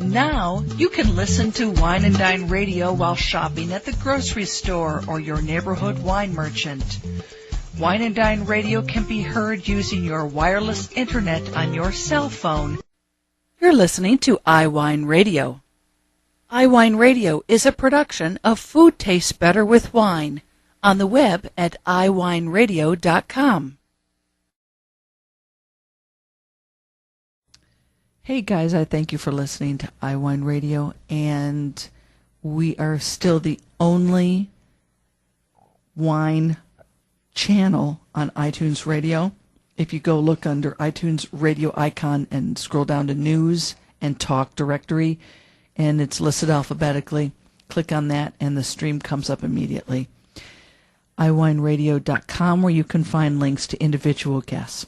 Now you can listen to Wine and Dine Radio while shopping at the grocery store or your neighborhood wine merchant. Wine and Dine Radio can be heard using your wireless internet on your cell phone. You're listening to iWineRadio. iWineRadio is a production of Food Tastes Better with Wine on the web at iWineRadio.com. Hey guys, I thank you for listening to iWineRadio, and we are still the only wine channel on iTunes Radio. If you go look under iTunes Radio icon and scroll down to News and Talk Directory, and it's listed alphabetically, click on that and the stream comes up immediately. iWineRadio.com, where you can find links to individual guests.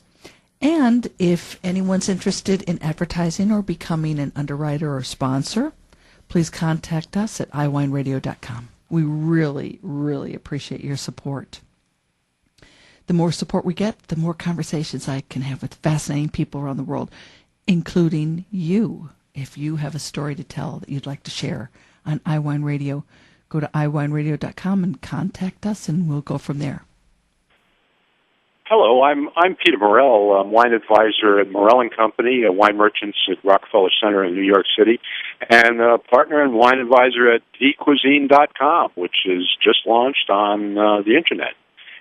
And if anyone's interested in advertising or becoming an underwriter or sponsor, please contact us at iWineRadio.com. We really, really appreciate your support. The more support we get, the more conversations I can have with fascinating people around the world, including you. If you have a story to tell that you'd like to share on iWineRadio, go to iWineRadio.com and contact us, and we'll go from there. Hello, I'm Peter Morrell. I'm wine advisor at Morrell & Company, wine merchants at Rockefeller Center in New York City, and a partner and wine advisor at dcuisine.com, which is just launched on the Internet,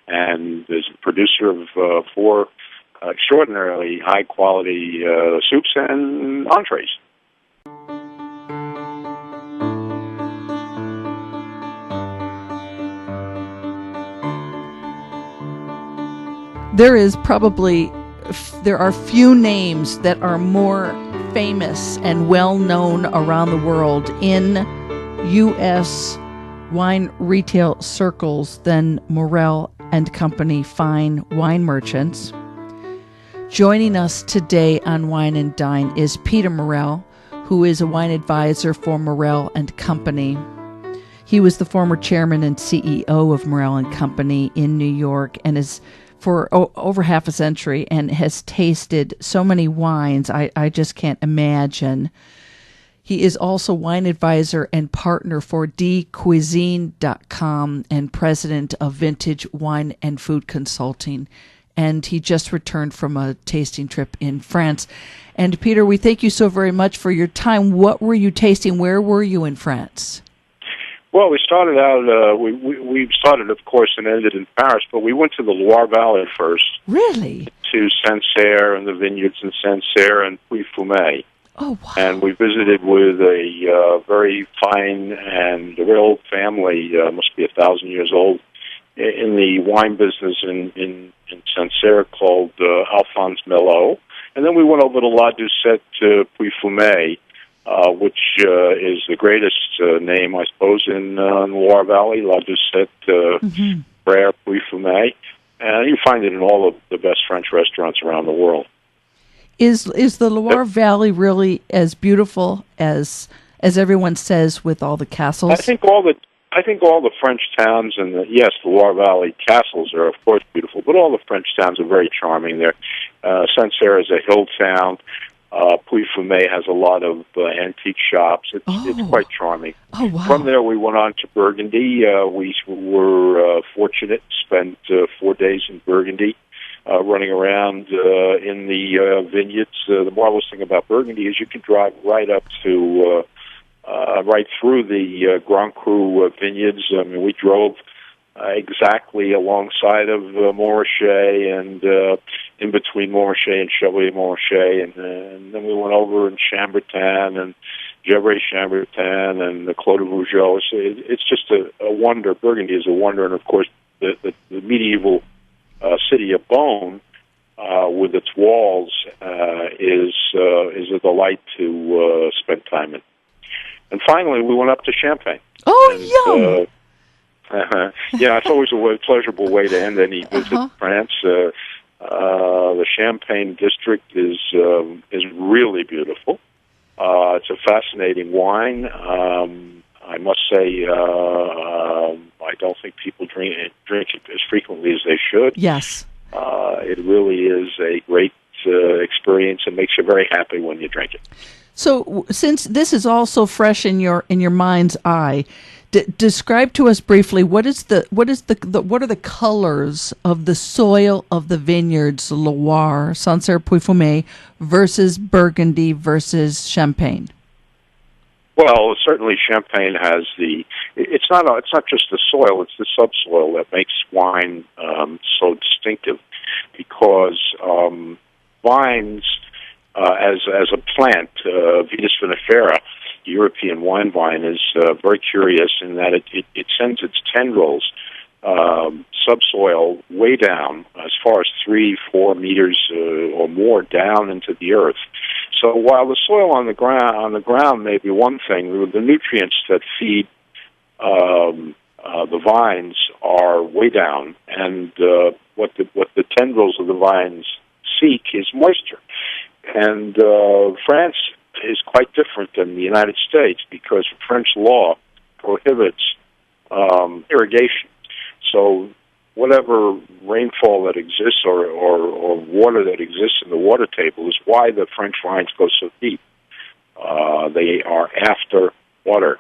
and is a producer of 4 extraordinarily high-quality soups and entrees. There are few names that are more famous and well-known around the world in U.S. wine retail circles than Morrell and Company fine wine merchants. Joining us today on Wine and Dine is Peter Morrell, who is a wine advisor for Morrell and Company. He was the former chairman and CEO of Morrell and Company in New York and is for over half a century and has tasted so many wines I just can't imagine. He is also wine advisor and partner for dcuisine.com and president of Vintage Wine and Food Consulting. And he just returned from a tasting trip in France. And Peter, we thank you so very much for your time. What were you tasting? Where were you in France? Well, we started out, we started, of course, and ended in Paris, but we went to the Loire Valley first. Really? To Sancerre and the vineyards in Sancerre and Puy-Fumé. Oh, wow. And we visited with a very fine and very old family, must be 1,000 years old, in the wine business in Sancerre called Alphonse Melot. And then we went over to La Doucette Puy-Fumé, which is the greatest name, I suppose, in Loire Valley, La Doucette, Frère, Puy-Fumé. And you find it in all of the best French restaurants around the world. Is the Loire Valley really as beautiful as everyone says, with all the castles? I think all the French towns, and the Loire Valley castles are, of course, beautiful, but all the French towns are very charming there. Sancerre is a hill town. Puy-Fumé has a lot of antique shops. It's quite charming. Oh, wow. From there, we went on to Burgundy. We were fortunate to spend 4 days in Burgundy, running around in the vineyards. The marvelous thing about Burgundy is you can drive right up to, right through the Grand Cru vineyards. I mean, we drove exactly alongside of Morrell and in between Morrell and Chevalier-Morrell, and then we went over in Chambertin and Gevrey-Chambertin and the Clos de Vougeot. It's just a wonder. Burgundy is a wonder, and of course the medieval city of Beaune with its walls is a delight to spend time in. And finally, we went up to Champagne. Oh, yum! Yeah, it's always a pleasurable way to end any visit to France. The Champagne district is really beautiful. It's a fascinating wine. I must say, I don't think people drink it as frequently as they should. Yes. It really is a great experience and makes you very happy when you drink it. So, since this is all so fresh in your mind's eye, describe to us briefly what are the colors of the soil of the vineyards Loire, Sancerre, Puy-Fumé versus Burgundy versus Champagne. Well, certainly Champagne has it's not just the soil, it's the subsoil that makes wine so distinctive, because vines, as a plant, Vitis vinifera, European wine vine, is very curious in that it sends its tendrils subsoil way down, as far as 3-4 meters or more down into the earth. So while the soil on the ground may be one thing, the nutrients that feed the vines are way down, and what the tendrils of the vines seek is moisture. And France is quite different than the United States, because French law prohibits irrigation. So whatever rainfall that exists or water that exists in the water table is why the French vines go so deep. They are after water,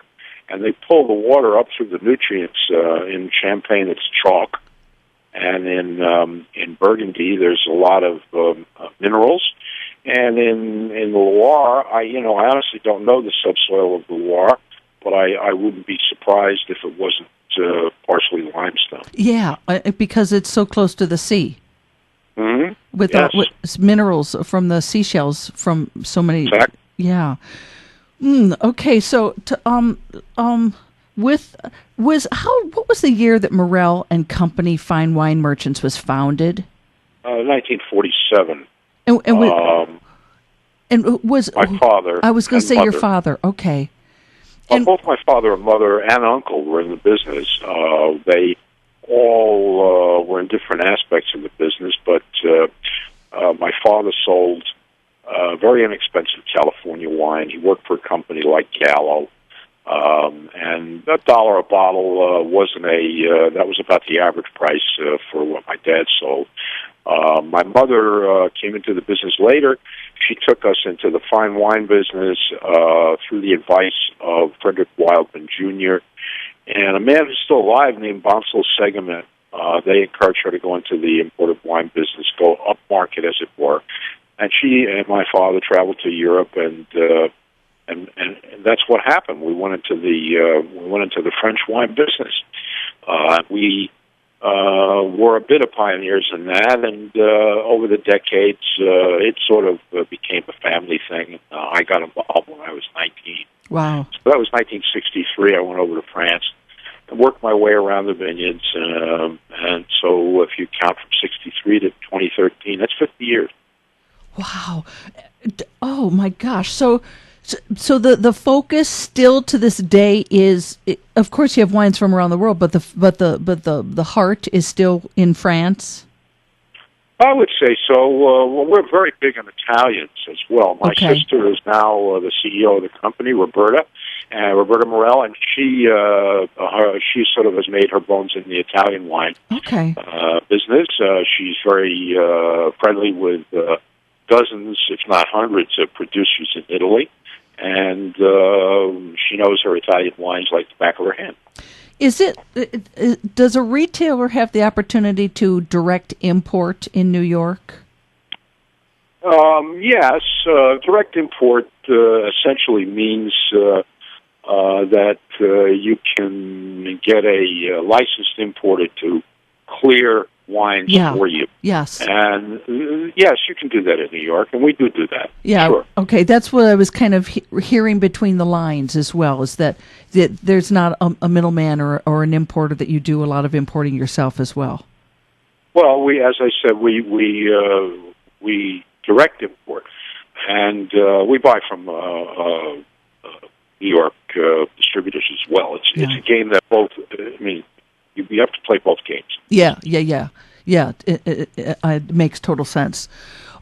and they pull the water up through the nutrients. In Champagne, it's chalk, and in Burgundy, there's a lot of minerals. And in the Loire, I honestly don't know the subsoil of the Loire, but I wouldn't be surprised if it wasn't partially limestone. Yeah, because it's so close to the sea. Mm-hmm. With minerals from the seashells from so many. Exactly. Yeah. Okay, so what was the year that Morrell and Company Fine Wine Merchants was founded? 1947. And was my father? I was going to say mother. Your father. Okay. Well, both my father and mother and uncle were in the business. They all were in different aspects of the business, but my father sold very inexpensive California wine. He worked for a company like Gallo, and $1 a bottle that was about the average price for what my dad sold. My mother came into the business later. She took us into the fine wine business through the advice of Frederick Wildman Jr. and a man who's still alive named Bonsall Segament. They encouraged her to go into the imported wine business, go upmarket, as it were. And she and my father traveled to Europe, and that's what happened. We went into the French wine business. We were a bit of pioneers in that, and over the decades, it sort of became a family thing. I got involved when I was 19. Wow. So that was 1963. I went over to France and worked my way around the vineyards, and so if you count from 63 to 2013, that's 50 years. Wow. Oh, my gosh. So the focus still to this day is, of course, you have wines from around the world, but the heart is still in France. I would say so. Well, we're very big on Italians as well. My sister is now the CEO of the company, Roberta Morrell, and she sort of has made her bones in the Italian wine business. She's very friendly with dozens, if not hundreds, of producers in Italy. And she knows her Italian wines like the back of her hand. Does a retailer have the opportunity to direct import in New York? Yes. Direct import essentially means that you can get a licensed importer to clear wines for you. Yes. And yes, you can do that in New York, and we do that. Yeah. Sure. Okay, that's what I was kind of hearing between the lines as well, is that there's not a middleman or an importer, that you do a lot of importing yourself as well. Well, as I said, we direct import, and we buy from New York distributors as well. It's a game that both. You have to play both games. Yeah. It makes total sense.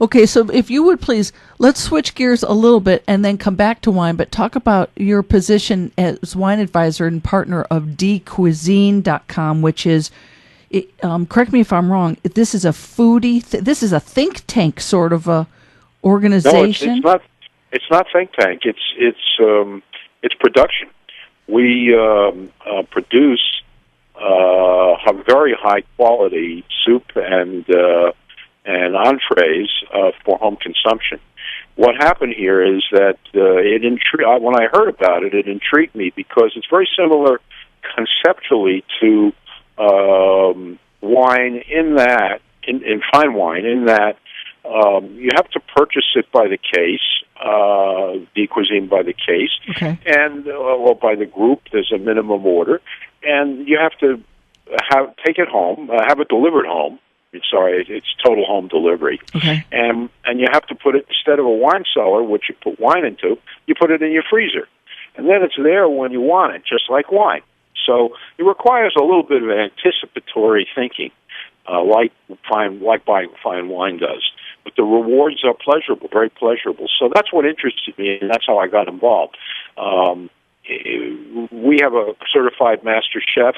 Okay, so if you would please, let's switch gears a little bit and then come back to wine, but talk about your position as wine advisor and partner of dcuisine.com, which is, correct me if I'm wrong, this is a foodie, this is a think tank sort of a organization? No, It's not think tank. It's production. We produce a very high quality soup and entrees for home consumption. What happened here is that when I heard about it, it intrigued me because it's very similar conceptually to wine in fine wine, in that you have to purchase it by the case, the cuisine by the case, okay, and or by the group. There's a minimum order, and you have to take it home, have it delivered home. It's total home delivery. Okay. And you have to put it, instead of a wine cellar, which you put wine into, you put it in your freezer. And then it's there when you want it, just like wine. So it requires a little bit of anticipatory thinking, like buying fine wine does. But the rewards are pleasurable, very pleasurable. So that's what interested me, and that's how I got involved. We have a certified master chef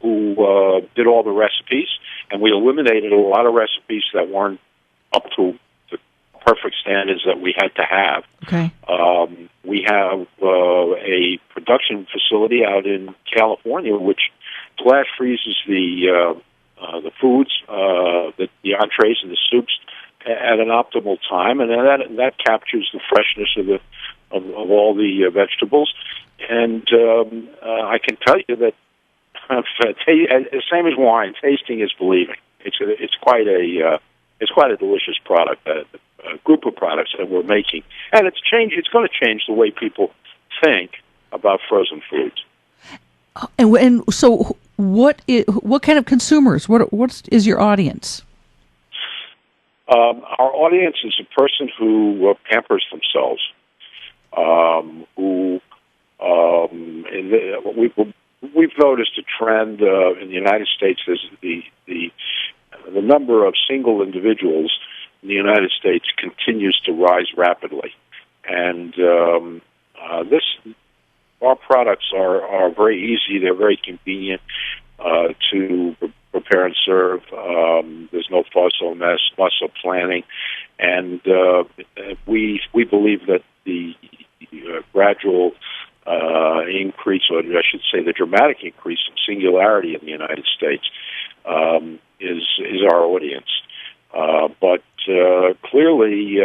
who did all the recipes, and we eliminated a lot of recipes that weren't up to the perfect standards that we had to have. Okay. We have a production facility out in California which flash freezes the foods, the entrees and the soups at an optimal time, and that captures the freshness of all the vegetables. And I can tell you that same as wine, tasting is believing. It's quite a delicious product, a group of products that we're making, and it's going to change the way people think about frozen foods. And so, what kind of consumers? What is your audience? Our audience is a person who pampers themselves, we've noticed a trend in the United States. There's the number of single individuals in the United States continues to rise rapidly, and our products are very easy. They're very convenient to prepare and serve. There's no fuss or mess of planning, and we believe that the gradual increase, or I should say the dramatic increase in singularity in the United States is our audience. But clearly,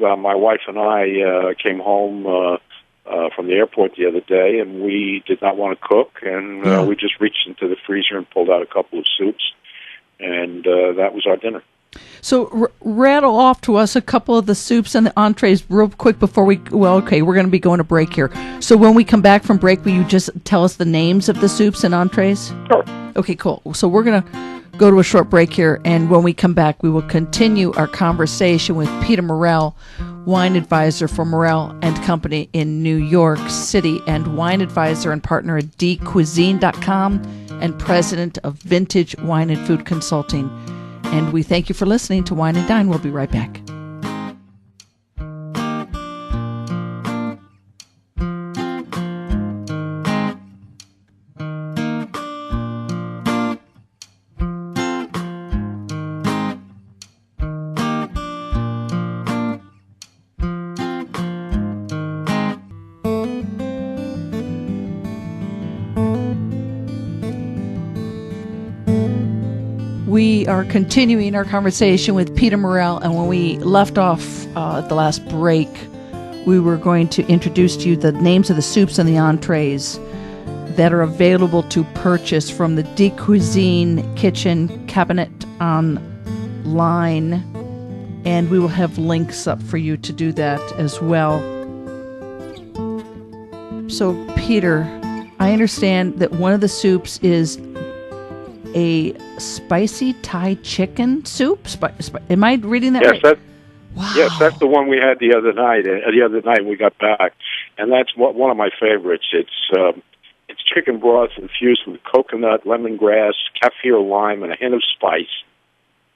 my wife and I came home from the airport the other day, and we did not want to cook, and we just reached into the freezer and pulled out a couple of soups, and that was our dinner. So rattle off to us a couple of the soups and the entrees real quick before we're going to be going to break here. So when we come back from break, will you just tell us the names of the soups and entrees? Sure. Okay, cool. So we're going to go to a short break here, and when we come back, we will continue our conversation with Peter Morrell, wine advisor for Morrell and Company in New York City, and wine advisor and partner at dcuisine.com, and president of Vintage Wine and Food Consulting. And we thank you for listening to Wine and Dine. We'll be right back. We are continuing our conversation with Peter Morrell, and when we left off at the last break, we were going to introduce to you the names of the soups and the entrees that are available to purchase from the De Cuisine Kitchen Cabinet online, and we will have links up for you to do that as well. So, Peter, I understand that one of the soups is a spicy Thai chicken soup. Am I reading that right? Wow. Yes, that's the one we had the other night. We got back, and that's one of my favorites. It's chicken broth infused with coconut, lemongrass, kaffir lime, and a hint of spice.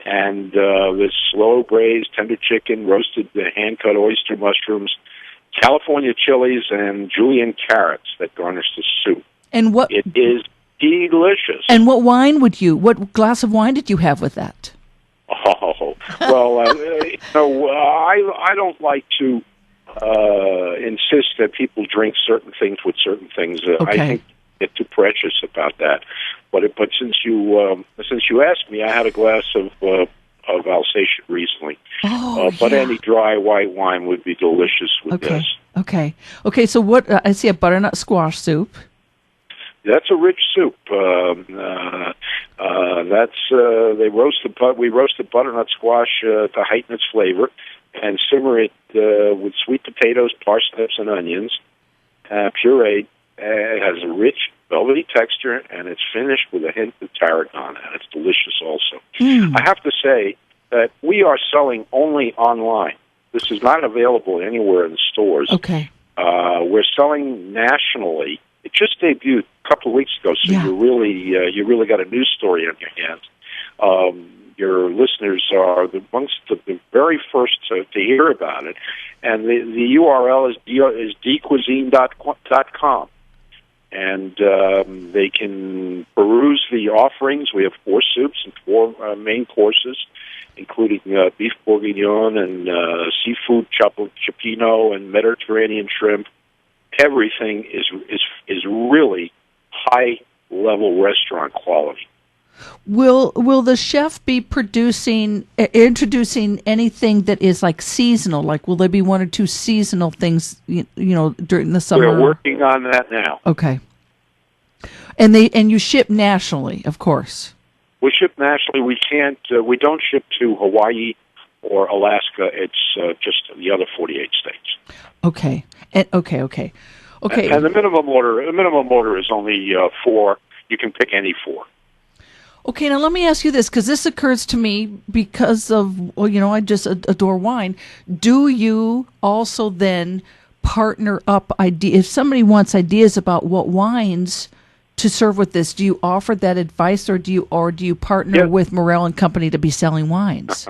And this slow braised tender chicken, roasted hand-cut oyster mushrooms, California chilies, and julienne carrots that garnish the soup. And it is delicious. And what glass of wine did you have with that? Oh, well, I don't like to insist that people drink certain things with certain things. Okay. I think they get too precious about that. But since you asked me, I had a glass of Alsatian recently. But any dry white wine would be delicious with this. Okay. So what? I see a butternut squash soup. That's a rich soup. We roast the butternut squash to heighten its flavor, and simmer it with sweet potatoes, parsnips, and onions, pureed. It has a rich, velvety texture, and it's finished with a hint of tarragon, and it's delicious also. I have to say that we are selling only online. This is not available anywhere in the stores. Okay. We're selling nationally. It just debuted a couple of weeks ago, so you really got a news story on your hands. Your listeners are amongst the very first to hear about it, and the URL is dcuisine.com, and they can peruse the offerings. We have 4 soups and 4 main courses, including beef bourguignon and seafood cioppino and Mediterranean shrimp. Everything is really high level restaurant quality. Will the chef be introducing anything that is like seasonal? Like, will there be 1 or 2 seasonal things, during the summer? We're working on that now. Okay. And you ship nationally, of course. We ship nationally. We can't. We don't ship to Hawaii or Alaska. It's just the other 48 states. Okay. Okay. And the minimum order is only 4. You can pick any 4. Okay, now let me ask you this, because this occurs to me because of, I just adore wine. Do you also then partner up ideas? If somebody wants ideas about what wines to serve with this, do you offer that advice, or do you partner with Morrell and Company to be selling wines?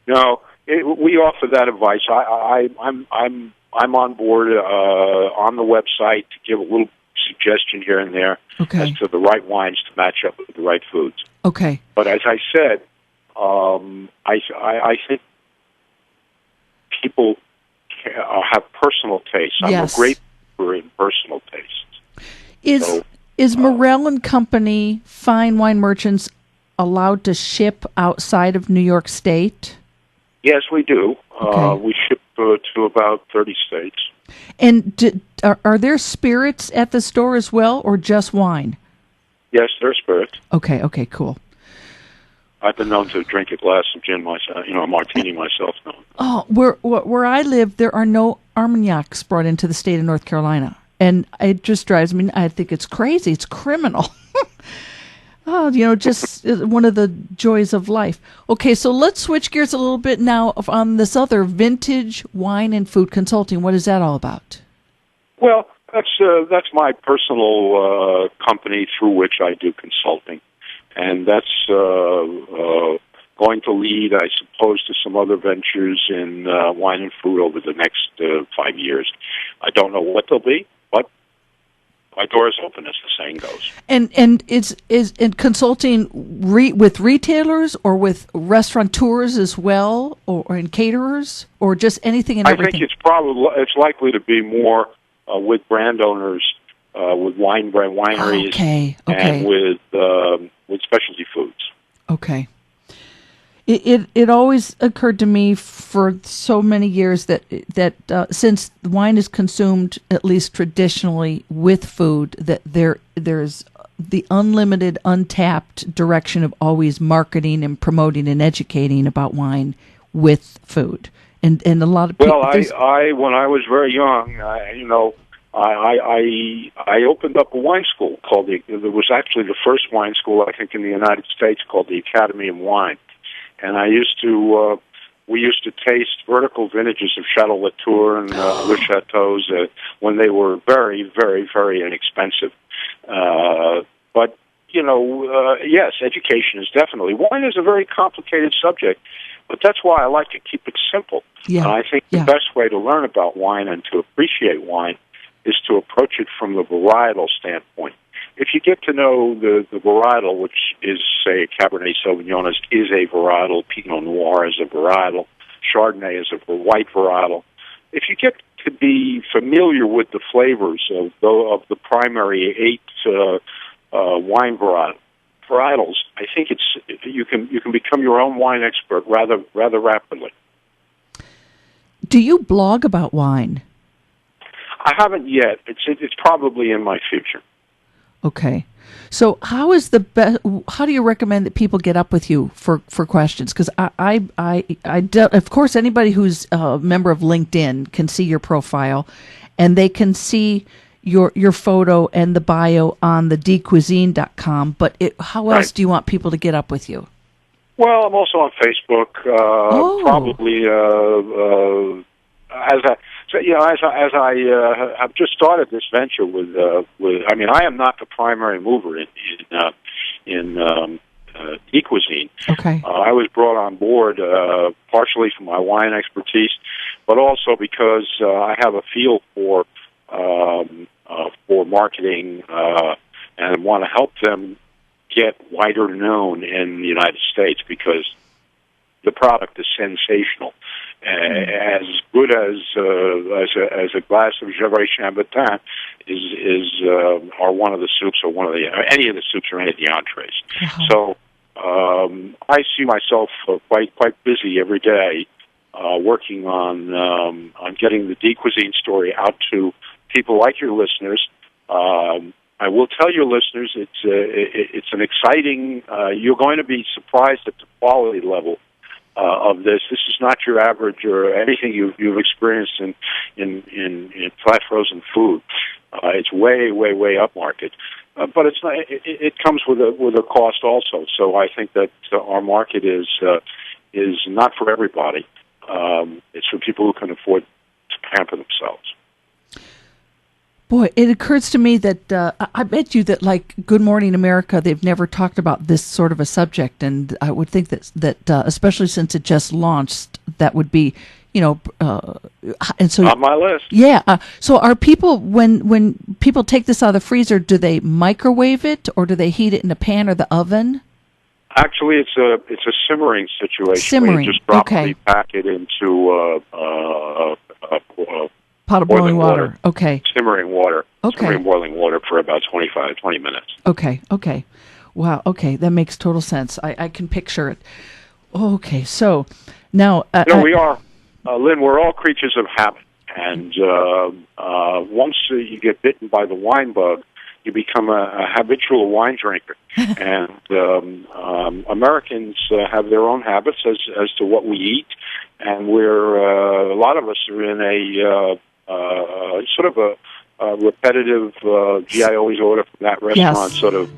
No, we offer that advice. I'm on board on the website to give a little suggestion here and there as to the right wines to match up with the right foods. Okay. But as I said, I think people have personal tastes. I'm a great believer in personal tastes. Is Morrell and Company fine wine merchants allowed to ship outside of New York State? Yes, we do. We ship to about 30 states. And are there spirits at the store as well, or just wine? Yes, there's spirits. Okay, cool. I've been known to drink a glass of gin myself, a martini myself. No. Oh, where I live, there are no Armagnacs brought into the state of North Carolina, and it just drives me. I think it's crazy. It's criminal. Just one of the joys of life. Okay, so let's switch gears a little bit now on this other vintage wine and food consulting. What is that all about? Well, that's my personal company through which I do consulting, and that's going to lead, I suppose, to some other ventures in wine and food over the next 5 years. I don't know what they'll be, but my door is open, as the saying goes. And is in consulting with retailers or with restaurateurs as well, or in caterers, or just anything and everything? I think it's likely to be more with brand owners, with wineries, and with specialty foods. Okay. It always occurred to me for so many years that since wine is consumed, at least traditionally, with food, that there's the unlimited, untapped direction of always marketing and promoting and educating about wine with food, and a lot of people. Well, I when I was very young, I opened up a wine school called it was actually the first wine school I think in the United States, called the Academy of Wine. And we used to taste vertical vintages of Chateau Latour and Le Chateaus when they were very, very, very inexpensive. But yes, education is definitely. Wine is a very complicated subject, but that's why I like to keep it simple. Yeah. And I think the best way to learn about wine and to appreciate wine is to approach it from the varietal standpoint. If you get to know the varietal, which is, say, Cabernet Sauvignon is a varietal, Pinot Noir is a varietal, Chardonnay is a white varietal. If you get to be familiar with the flavors of the primary 8 wine varietals, I think you can become your own wine expert rather rapidly. Do you blog about wine? I haven't yet. It's probably in my future. Okay. So how do you recommend that people get up with you for questions? Because of course, anybody who's a member of LinkedIn can see your profile, and they can see your photo and the bio on the dcuisine.com. But how else do you want people to get up with you? Well, I'm also on Facebook. Probably as I have just started this venture with. I mean, I am not the primary mover in eCuisine. Okay. I was brought on board partially for my wine expertise, but also because I have a feel for marketing and want to help them get wider known in the United States, because the product is sensational. As good as a glass of Gevrey Chambertin are one of the soups, or any of the soups, or any of the entrees. Uh-huh. So I see myself quite busy every day working on getting the eCuisine story out to people like your listeners. I will tell your listeners it's an exciting. You're going to be surprised at the quality level of this. This is not your average or anything you've experienced in flat frozen food. It's way upmarket, but it's not. It comes with a cost also. So I think that our market is not for everybody. It's for people who can afford to pamper themselves. Boy, it occurs to me that I bet you that, like Good Morning America, they've never talked about this sort of a subject, and I would think that especially since it just launched, that would be, and so on my list. Yeah. So are people, when people take this out of the freezer, do they microwave it, or do they heat it in a pan or the oven? Actually, it's a simmering situation. Simmering. Where you just drop the packet into pot of boiling water. Okay. Simmering water. Okay. Simmering boiling water for about 20 minutes. Okay. Wow. Okay. That makes total sense. I can picture it. Okay. So now. We are, Lynn, we're all creatures of habit. And once you get bitten by the wine bug, you become a habitual wine drinker. And Americans have their own habits as to what we eat. And a lot of us are in a sort of a repetitive, I always order from that restaurant sort of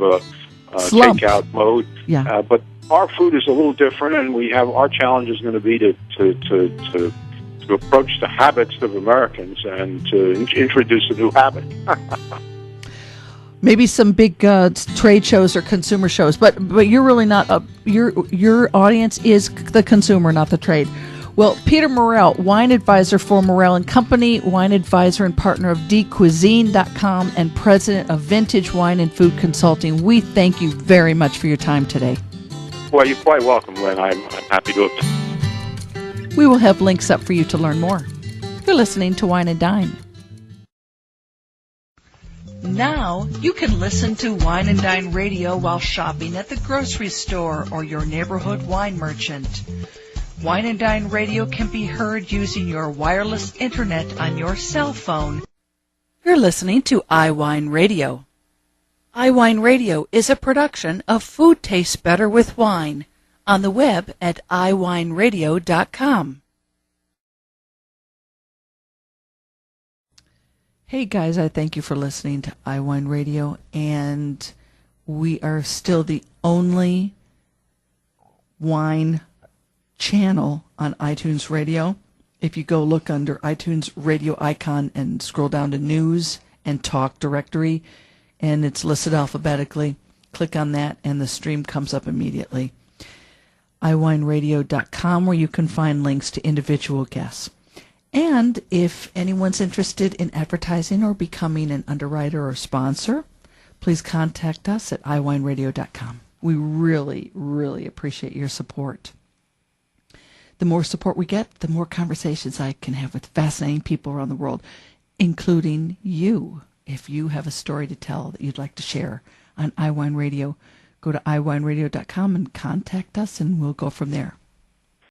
takeout mode. Yeah. But our food is a little different, and our challenge is going to be to approach the habits of Americans and to introduce a new habit. Maybe some big trade shows or consumer shows, but you're really not. Your audience is the consumer, not the trade. Well, Peter Morrell, wine advisor for Morrell & Company, wine advisor and partner of dcuisine.com, and president of Vintage Wine and Food Consulting, we thank you very much for your time today. Well, you're quite welcome, Lynn. I'm happy to have. We will have links up for you to learn more. You're listening to Wine and Dine. Now you can listen to Wine and Dine Radio while shopping at the grocery store or your neighborhood wine merchant. Wine and Dine Radio can be heard using your wireless internet on your cell phone. You're listening to iWineRadio. iWineRadio is a production of Food Tastes Better with Wine, on the web at iWineRadio.com. Hey guys, I thank you for listening to iWineRadio, and we are still the only wine channel on iTunes Radio. If you go look under iTunes radio icon and scroll down to news and talk directory, and it's listed alphabetically, click on that and the stream comes up immediately. iWineRadio.com, where you can find links to individual guests. And if anyone's interested in advertising or becoming an underwriter or sponsor, please contact us at iWineRadio.com. We really, really appreciate your support. the more support we get, the more conversations I can have with fascinating people around the world, including you. If you have a story to tell that you'd like to share on iWineRadio, go to iWineRadio.com and contact us, and we'll go from there.